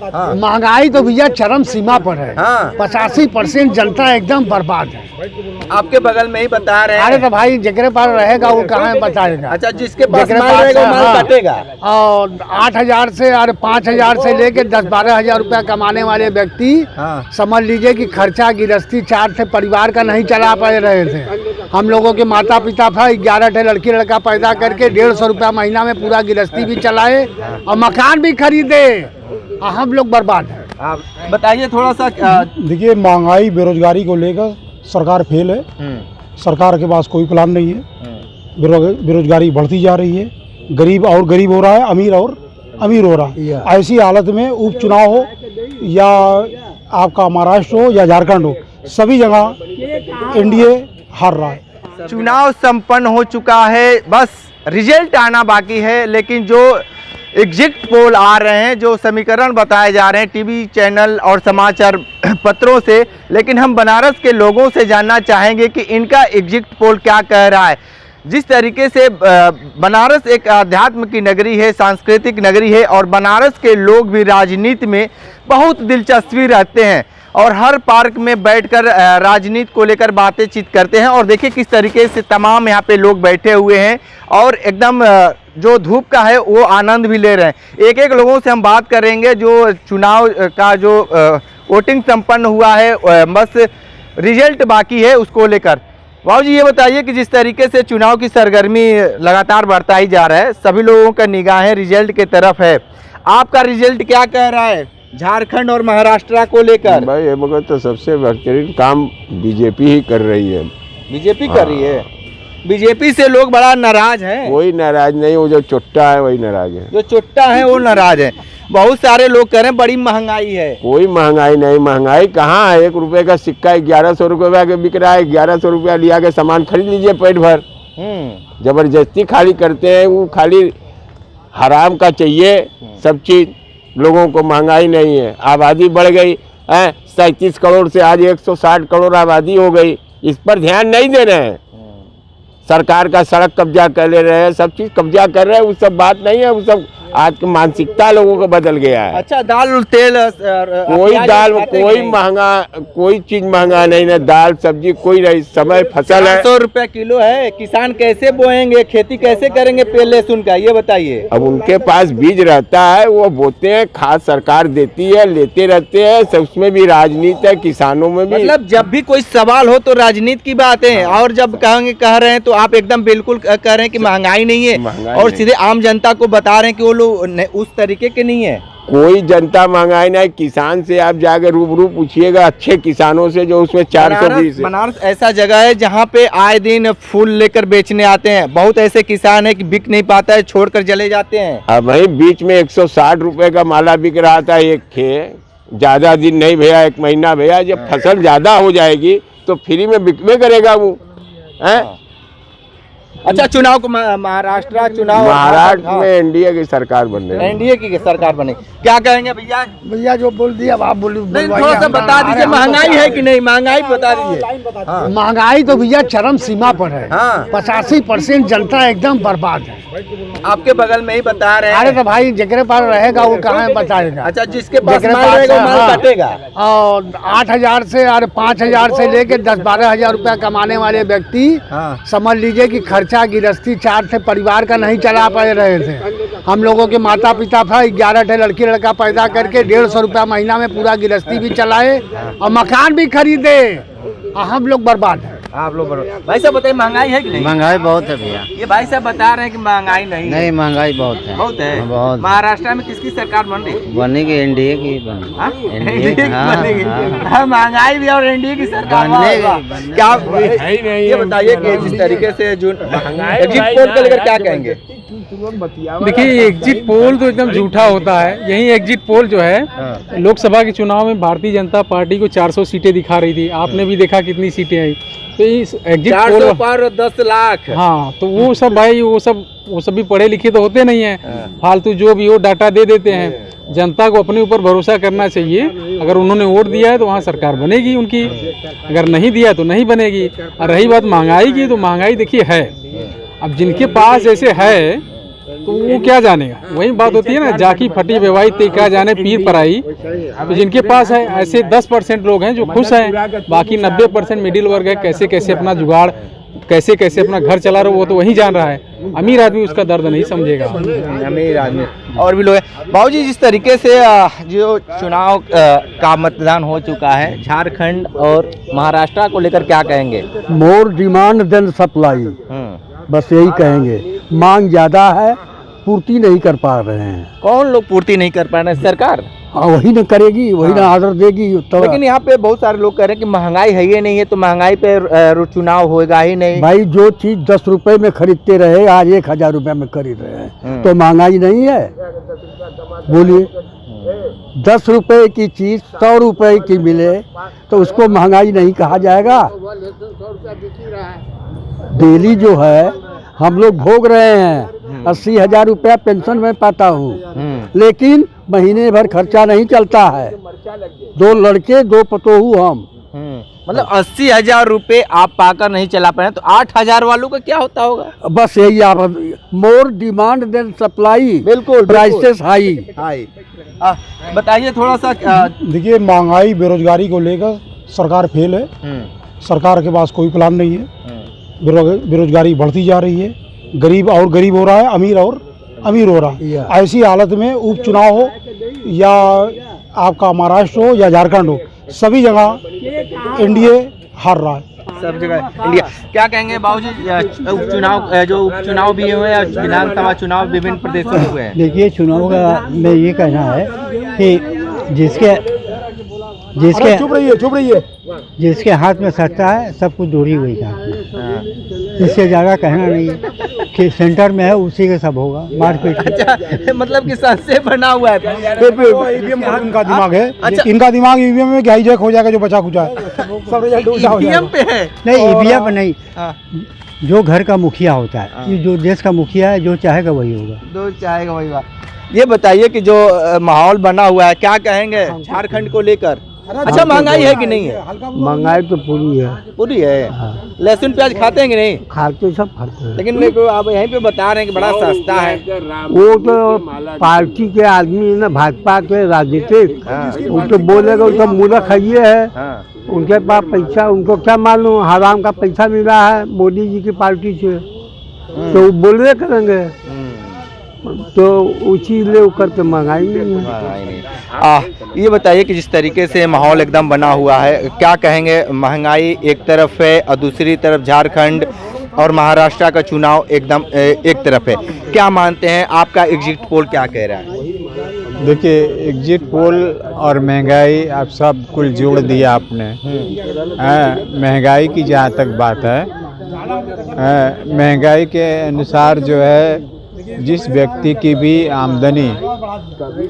हाँ। महंगाई तो भैया चरम सीमा पर है। हाँ। 85% जनता एकदम बर्बाद है। आपके बगल में ही बता रहे अरे हैं। तो भाई जगरे पर रहेगा वो कहाँ बताएगा। अच्छा, जिसके पास जगरे माल पास रहेगा वो है, माल हाँ। काटेगा। और 8,000 से और 5,000 से लेके 10-12 हजार रुपया कमाने वाले व्यक्ति हाँ। समझ लीजिए कि खर्चा गृहस्थी 4 से परिवार का नहीं चला पा रहे थे। हम लोगों के माता पिता था 11 लड़की लड़का पैदा करके 150 रुपया महीना में पूरा गृहस्थी भी चलाए और मकान भी खरीदे और हम लोग बर्बाद हैं। आप बताइए थोड़ा सा। देखिए, महंगाई बेरोजगारी को लेकर सरकार फेल है। सरकार के पास कोई प्लान नहीं है। बेरोजगारी बढ़ती जा रही है, गरीब और गरीब हो रहा है, अमीर और अमीर हो रहा है। ऐसी हालत में उपचुनाव हो या आपका महाराष्ट्र हो या झारखंड हो, सभी जगह एनडीए हार रहा है। चुनाव संपन्न हो चुका है, बस रिजल्ट आना बाकी है। लेकिन जो एग्जिट पोल आ रहे हैं, जो समीकरण बताए जा रहे हैं टीवी चैनल और समाचार पत्रों से, लेकिन हम बनारस के लोगों से जानना चाहेंगे कि इनका एग्जिट पोल क्या कह रहा है। जिस तरीके से बनारस एक अध्यात्म की नगरी है, सांस्कृतिक नगरी है, और बनारस के लोग भी राजनीति में बहुत दिलचस्पी रखते हैं और हर पार्क में बैठकर राजनीति को लेकर बातचीत करते हैं। और देखिए किस तरीके से तमाम यहाँ पे लोग बैठे हुए हैं और एकदम जो धूप का है वो आनंद भी ले रहे हैं। एक एक लोगों से हम बात करेंगे जो चुनाव का जो वोटिंग संपन्न हुआ है, बस रिजल्ट बाकी है उसको लेकर। बाबू जी, ये बताइए कि जिस तरीके से चुनाव की सरगर्मी लगातार बढ़ता ही जा रहा है, सभी लोगों का निगाहें रिजल्ट की तरफ है, आपका रिजल्ट क्या कह रहा है झारखंड और महाराष्ट्र को लेकर? भाई ये मगर तो सबसे बेहतरीन काम बीजेपी ही कर रही है। बीजेपी कर रही है। बीजेपी से लोग बड़ा नाराज हैं। कोई नाराज नहीं, वो जो चुट्टा है वही नाराज है। जो चुट्टा है वो नाराज है। बहुत सारे लोग कह रहे हैं बड़ी महंगाई है। कोई महंगाई नहीं, महंगाई कहाँ है? 1 रुपए का सिक्का 1100 रुपये का बिक रहा है। 1100 रुपया लिया के सामान खरीद लीजिए पेट भर। जबरदस्ती खाली करते हैं, वो खाली हराम का चाहिए सब चीज। लोगों को महंगाई नहीं है। आबादी बढ़ गई है, 37 करोड़ से आज 160 करोड़ आबादी हो गई। इस पर ध्यान नहीं दे रहे हैं। सरकार का सड़क कब्जा कर ले रहे हैं, सब चीज कब्जा कर रहे हैं। वो सब बात नहीं है, वो सब आज की मानसिकता लोगों को बदल गया है। अच्छा, दाल तेल कोई दाल कोई महंगा, कोई चीज महंगा नहीं ना, दाल सब्जी कोई नहीं। समय फसल है 100 रुपया किलो है। किसान कैसे बोएंगे, खेती कैसे करेंगे लहसुन का, ये बताइए। अब उनके पास बीज रहता है, वो बोते हैं, खाद सरकार देती है, लेते रहते हैं। सब उसमें भी राजनीति है, किसानों में भी। मतलब जब भी कोई सवाल हो तो राजनीति की बात है, और जब कह रहे हैं तो आप एकदम बिल्कुल कह रहे हैं कि महंगाई नहीं है, और सीधे आम जनता को बता रहे हैं कि वो लोग उस तरीके के नहीं है। कोई जनता महंगाई नहीं। किसान से आप जाके रूबरू पूछिएगा, अच्छे किसानों से जो उसमें 420। बनारस ऐसा जगह है जहाँ पे आए दिन फूल लेकर बेचने आते हैं। बहुत ऐसे किसान है कि बिक नहीं पाता है, छोड़कर चले जाते हैं। अब वही बीच में 160 रुपए का माला बिक रहा था एक खे। ज्यादा दिन नहीं भैया, 1 महीना भैया। जब फसल ज्यादा हो जाएगी तो फ्री में बिकवे करेगा वो है। अच्छा, चुनाव को महाराष्ट्र में एनडीए की सरकार बन रही है। एनडीए की सरकार बने, क्या कहेंगे भैया? भैया जो बोल दिया अब आप बोलिए। थोड़ा सा बता दीजिए, महंगाई है कि नहीं? महंगाई बता दीजिए। महंगाई तो भैया चरम सीमा पर है। हाँ। 85% जनता एकदम बर्बाद है। आपके बगल में ही बता रहे हैं। अरे तो भाई जगरे पर रहेगा वो कहाँ बताएगा। अच्छा, जिसके पास जगरे माल पास रहेगा वो है, माल हाँ। काटेगा। और 8,000 से और 5,000 से लेके 10-12 हजार रुपया कमाने वाले व्यक्ति समझ लीजिए कि खर्चा गृहस्थी 4 से परिवार का नहीं चला पा रहे थे। हम लोगों के माता पिता था 11 लड़की लड़का पैदा करके 150 रुपया महीना में पूरा गृहस्थी भी चलाए और मकान भी खरीदे और हम लोग बर्बाद हैं। आप लोग भाई साहब बताइए, महंगाई है कि नहीं? महंगाई बहुत है भैया। ये भाई साहब बता रहे हैं कि महंगाई नहीं है। नहीं, महंगाई बहुत है। बहुत है। बहुत। महाराष्ट्र में किसकी सरकार बन रही है? बनेगी एनडीए की एनडीए की हाँ, बनेगी। हाँ। महंगाई भी और एनडीए की सरकार बनेगी। क्या ये बताइए कि जिस तरीके से जो एग्जिट पोल को लेकर क्या कहेंगे? देखिए, एग्जिट पोल तो एकदम झूठा होता है। यही एग्जिट पोल जो है लोकसभा के चुनाव में भारतीय जनता पार्टी को 400 सीटें दिखा रही थी। आपने भी देखा कितनी सीटें आई। तो इस एग्जिट पोल पर 10 लाख। हाँ, तो वो सब भाई वो सब भी पढ़े लिखे तो होते नहीं हैं। फालतू जो भी हो डाटा दे देते हैं। जनता को अपने ऊपर भरोसा करना चाहिए। अगर उन्होंने वोट दिया है तो वहाँ सरकार बनेगी उनकी, अगर नहीं दिया तो नहीं बनेगी। और रही बात महंगाई की, तो महंगाई देखिए है। अब जिनके पास जैसे है तो वो क्या जानेगा। वही बात होती है ना, जाकी फटी बेवाई ते क्या जाने पीर पर आई। तो जिनके पास है ऐसे 10% लोग हैं जो खुश हैं, बाकी 90% मिडिल वर्ग है, कैसे कैसे अपना जुगाड़, कैसे कैसे अपना घर चला रहा, वो तो वही जान रहा है। अमीर आदमी उसका दर्द नहीं समझेगा। अमीर आदमी और भी लोग हैं। बाबूजी, जिस तरीके से जो चुनाव का मतदान हो चुका है झारखंड और महाराष्ट्र को लेकर क्या कहेंगे? मोर डिमांड देन सप्लाई, बस यही कहेंगे। मांग ज़्यादा है, पूर्ति नहीं कर पा रहे हैं। कौन लोग पूर्ति नहीं कर पा रहे हैं? सरकार। हाँ, वही ना करेगी, वही ना आर्डर देगी। तो लेकिन यहाँ पे बहुत सारे लोग कह रहे हैं कि महंगाई है ही नहीं है, तो महंगाई पे चुनाव होगा ही नहीं। भाई, जो चीज 10 रुपए में खरीदते रहे आज 1000 रुपए में खरीद रहे हैं, तो महंगाई नहीं है? बोलिए, 10 रुपए की चीज 100 रुपए की मिले तो उसको महंगाई नहीं कहा जाएगा? डेली जो है हम लोग भोग रहे हैं। 80,000 रुपया पेंशन में पाता हूँ, लेकिन महीने भर खर्चा नहीं चलता है। 2 लड़के 2 पतोहू हम। मतलब 80,000 रुपए आप पाकर नहीं चला पाए, तो 8,000 वालों का क्या होता होगा? बस यही आप, मोर डिमांड देन सप्लाई, बिल्कुल, प्राइसेस हाई। बताइए थोड़ा सा। देखिए, महंगाई बेरोजगारी को लेकर सरकार फेल है। सरकार के पास कोई प्लान नहीं है। बेरोजगारी बढ़ती जा रही है, गरीब और गरीब हो रहा है, अमीर और अमीर हो रहा है। ऐसी हालत में उपचुनाव हो या आपका महाराष्ट्र हो या झारखंड हो, सभी जगह एनडीए हार रहा है। सब जगह इंडिया। क्या कहेंगे बाबूजी, उपचुनाव जो उपचुनाव भी हुए हैं, विधानसभा चुनाव विभिन्न प्रदेशों में हुए हैं? देखिए, चुनाव का में ये कहना है कि जिसके चुप रहिए। जिसके हाथ में सत्ता है सब कुछ दूरी हुई है। इससे ज़्यादा कहना नहीं है कि सेंटर में है उसी के सब होगा, मारपीट। अच्छा, मतलब कि संशय बना हुआ है। इनका दिमाग है। अच्छा। इनका दिमाग ईवीएम में हाईजैक हो जाएगा, जो बचा खुचा है सब रिजल्ट उल्टा हो जाएगा। ईवीएम पे है? नहीं, ईवीएम नहीं, हाँ। जो घर का मुखिया होता है, ये जो देश का मुखिया है, जो चाहेगा वही होगा। जो चाहेगा वही बात। ये बताइए कि जो माहौल बना हुआ है, क्या कहेंगे झारखंड को लेकर? अच्छा, महंगाई है कि नहीं है? महंगाई तो पूरी है। पूरी है। लहसुन प्याज खाते हैं कि नहीं? खाते सब खाते हैं, लेकिन देखो आप यहीं पे बता रहे हैं कि बड़ा सस्ता है। वो तो पार्टी के आदमी ना, भाजपा के राजनीतिक, वो तो बोलेगा वो तो मूर्ख है। उनके पास पैसा, उनको क्या मालूम हराम का पैसा मिल रहा है मोदी जी की पार्टी से, तो वो बोलवे करेंगे। तो उसी ले करके महंगाई नहीं है। ये बताइए कि जिस तरीके से माहौल एकदम बना हुआ है, क्या कहेंगे? महंगाई एक तरफ है और दूसरी तरफ झारखंड और महाराष्ट्र का चुनाव एकदम एक तरफ है। क्या मानते हैं, आपका एग्जिट पोल क्या कह रहा है? देखिए, एग्जिट पोल और महंगाई आप सब कुल जोड़ दिया आपने। महंगाई की जहाँ तक बात है, महंगाई के अनुसार जो है, जिस व्यक्ति की भी आमदनी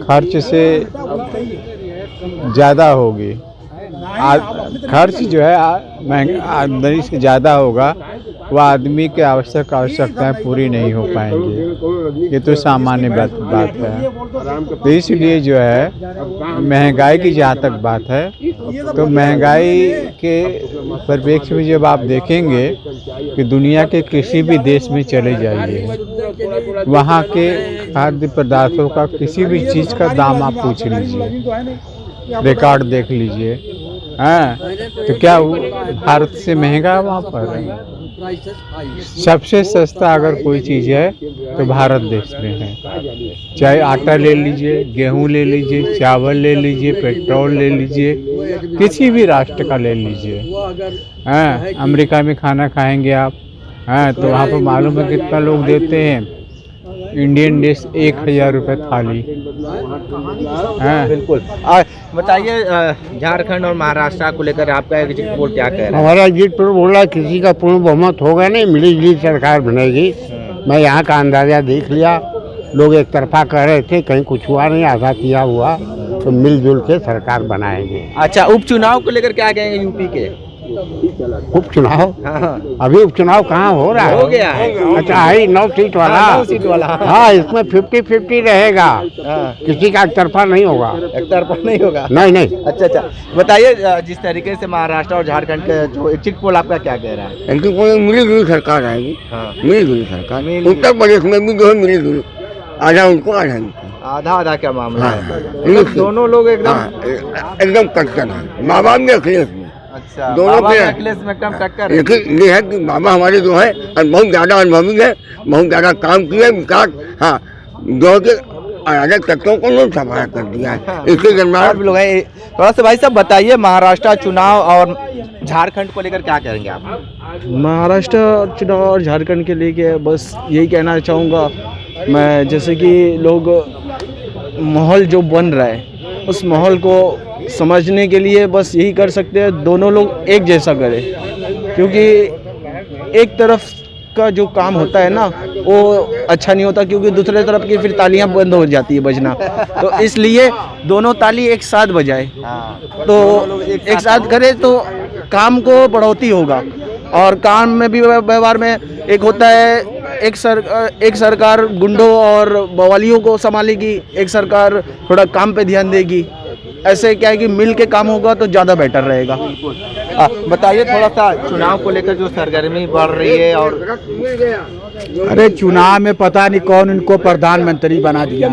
खर्च से ज़्यादा होगी, खर्च जो है आमदनी से ज़्यादा होगा, वह आदमी के आवश्यकताएं पूरी नहीं हो पाएंगी। ये तो सामान्य बात है। तो इसलिए जो है, महंगाई की जहाँ तक बात है, तो महंगाई के परिप्रेक्ष्य में जब आप देखेंगे कि दुनिया के किसी भी देश में चले जाइए, वहाँ के खाद्य पदार्थों का किसी भी चीज़ का दाम आप पूछ लीजिए, रिकॉर्ड देख लीजिए। तो क्या भारत से महंगा वहाँ पर? सबसे सस्ता अगर कोई चीज़ है तो भारत देश में है। चाहे आटा ले लीजिए, गेहूं ले लीजिए, चावल ले लीजिए, पेट्रोल ले लीजिए, किसी भी राष्ट्र का ले लीजिए। अमेरिका में खाना खाएंगे आप, तो वहाँ पर मालूम है कितना लोग देते हैं? इंडियन डिश 1,000 रुपये थाली। बिल्कुल। और बताइए, झारखंड और महाराष्ट्र को लेकर आपका एग्जिट पोल क्या कह रहा है? हमारा एग्जिट पोल बोल रहा है किसी का पूर्ण बहुमत होगा नहीं, मिली जुली सरकार बनेगी। मैं यहाँ का अंदाजा देख लिया, लोग एक तरफा कह रहे थे, कहीं कुछ हुआ नहीं, आधा किया हुआ, तो मिलजुल के सरकार बनाएंगे। अच्छा, उपचुनाव को लेकर क्या कहेंगे यूपी के? उपचुनाव? हाँ। अभी उपचुनाव कहाँ हो रहा है? हो गया है। अच्छा, है 9 सीट वाला। 9 सीट वाला। हाँ, इसमें 50-50 रहेगा। किसी का एक तरफा नहीं होगा। एक तरफा नहीं होगा? नहीं। अच्छा, बताइए, जिस तरीके से महाराष्ट्र और झारखंड के जो एग्जिट पोल आपका क्या कह रहा है? मिली जुली सरकार आएगी। मिली जुली सरकार, उत्तर प्रदेश में भी जो है मिली जुली। आधा उनको आधा इनको। आधा आधा क्या मामला है? हाँ। मतलब दोनों लोग एकदम एकदम कट्टर है, माँ बाप में अखिलेश में। अच्छा, दोनों बाबा के का हैं। अखिलेश में एकदम टक्कर है। लेकिन ये है कि बाबा हमारे जो है और बहुत ज़्यादा अनुभवी है, बहुत ज़्यादा काम किया है, विकास। हाँ, जो के अराजक तत्वों को लोग सफाया कर दिया है, इसके और दरमियान भी लोग हैं। थोड़ा सा भाई साहब बताइए, महाराष्ट्र चुनाव और झारखंड को लेकर क्या कहेंगे आप? महाराष्ट्र चुनाव और झारखंड के लिए बस यही कहना चाहूँगा मैं, जैसे कि लोग माहौल जो बन रहा है उस माहौल को समझने के लिए बस यही कर सकते हैं, दोनों लोग एक जैसा करें, क्योंकि एक तरफ का जो काम होता है ना वो अच्छा नहीं होता, क्योंकि दूसरे तरफ की फिर तालियां बंद हो जाती है बजना। तो इसलिए दोनों ताली एक साथ बजाए, तो एक साथ करे तो काम को बढ़ोतरी होगा। और काम में भी व्यवहार में एक होता है, एक सरकार गुंडों और बवालियों को संभालेगी, एक सरकार थोड़ा काम पे ध्यान देगी। ऐसे क्या है कि मिल के काम होगा तो ज़्यादा बेटर रहेगा। बताइए थोड़ा सा चुनाव को लेकर जो सरगर्मी बढ़ रही है। और अरे चुनाव में पता नहीं कौन इनको प्रधानमंत्री बना दिया,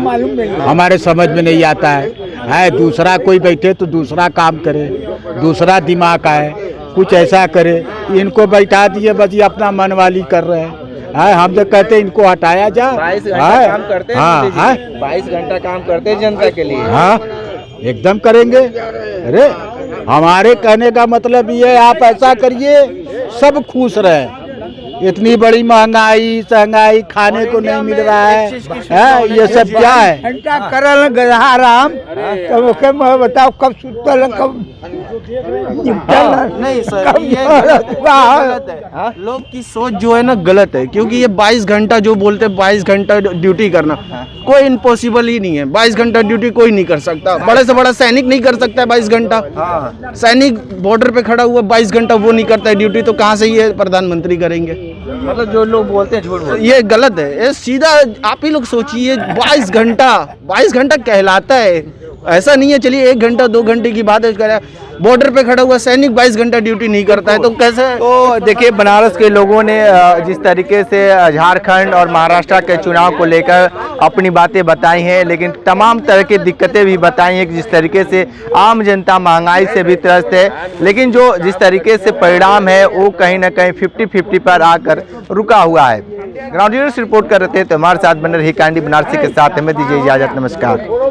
हमारे समझ में नहीं आता है। दूसरा कोई बैठे तो दूसरा काम करे, दूसरा दिमाग आए, कुछ ऐसा करे। इनको बैठा दिए, बस ये अपना मनवाली कर रहे हैं। हम तो कहते हैं इनको हटाया जा। 22 घंटा काम करते हैं मोदी जी, 22 घंटा काम करते हैं जनता के लिए। हाँ, एकदम करेंगे। अरे हमारे कहने का मतलब ये है, आप ऐसा करिए सब खुश रहे। इतनी बड़ी महंगाई सहंगाई, खाने को नहीं मिल रहा है, ये सब क्या है? घंटा करल गधा राम, तो मैं बताओ कब सुतल कब नहीं सर, ये गलत है। लोग की सोच जो है ना गलत है, क्योंकि ये 22 घंटा जो बोलते हैं 22 घंटा ड्यूटी करना कोई इम्पॉसिबल ही नहीं है। 22 घंटा ड्यूटी कोई नहीं कर सकता, बड़े से बड़ा सैनिक नहीं कर सकता है 22 घंटा। सैनिक बॉर्डर पे खड़ा हुआ 22 घंटा वो नहीं करता है ड्यूटी, तो कहाँ से ये प्रधानमंत्री करेंगे? मतलब जो लोग बोलते हैं झूठ बोलते ये गलत है। ये सीधा आप ही लोग सोचिए, 22 घंटा कहलाता है, ऐसा नहीं है चलिए 1 घंटा 2 घंटे की बात है। बॉर्डर पे खड़ा हुआ सैनिक 22 घंटा ड्यूटी नहीं करता है तो कैसे? तो देखिए, बनारस के लोगों ने जिस तरीके से झारखंड और महाराष्ट्र के चुनाव को लेकर अपनी बातें बताई हैं, लेकिन तमाम तरह की दिक्कतें भी बताई हैं कि जिस तरीके से आम जनता महंगाई से भी त्रस्त है, लेकिन जो जिस तरीके से परिणाम है वो कहीं ना कहीं 50-50 पर आकर रुका हुआ है। ग्राउंड जीरो से रिपोर्ट कर रहे थे तो हमारे साथ बने रही कैंडी बनारसी के साथ, हमें दीजिए इजाजत, नमस्कार।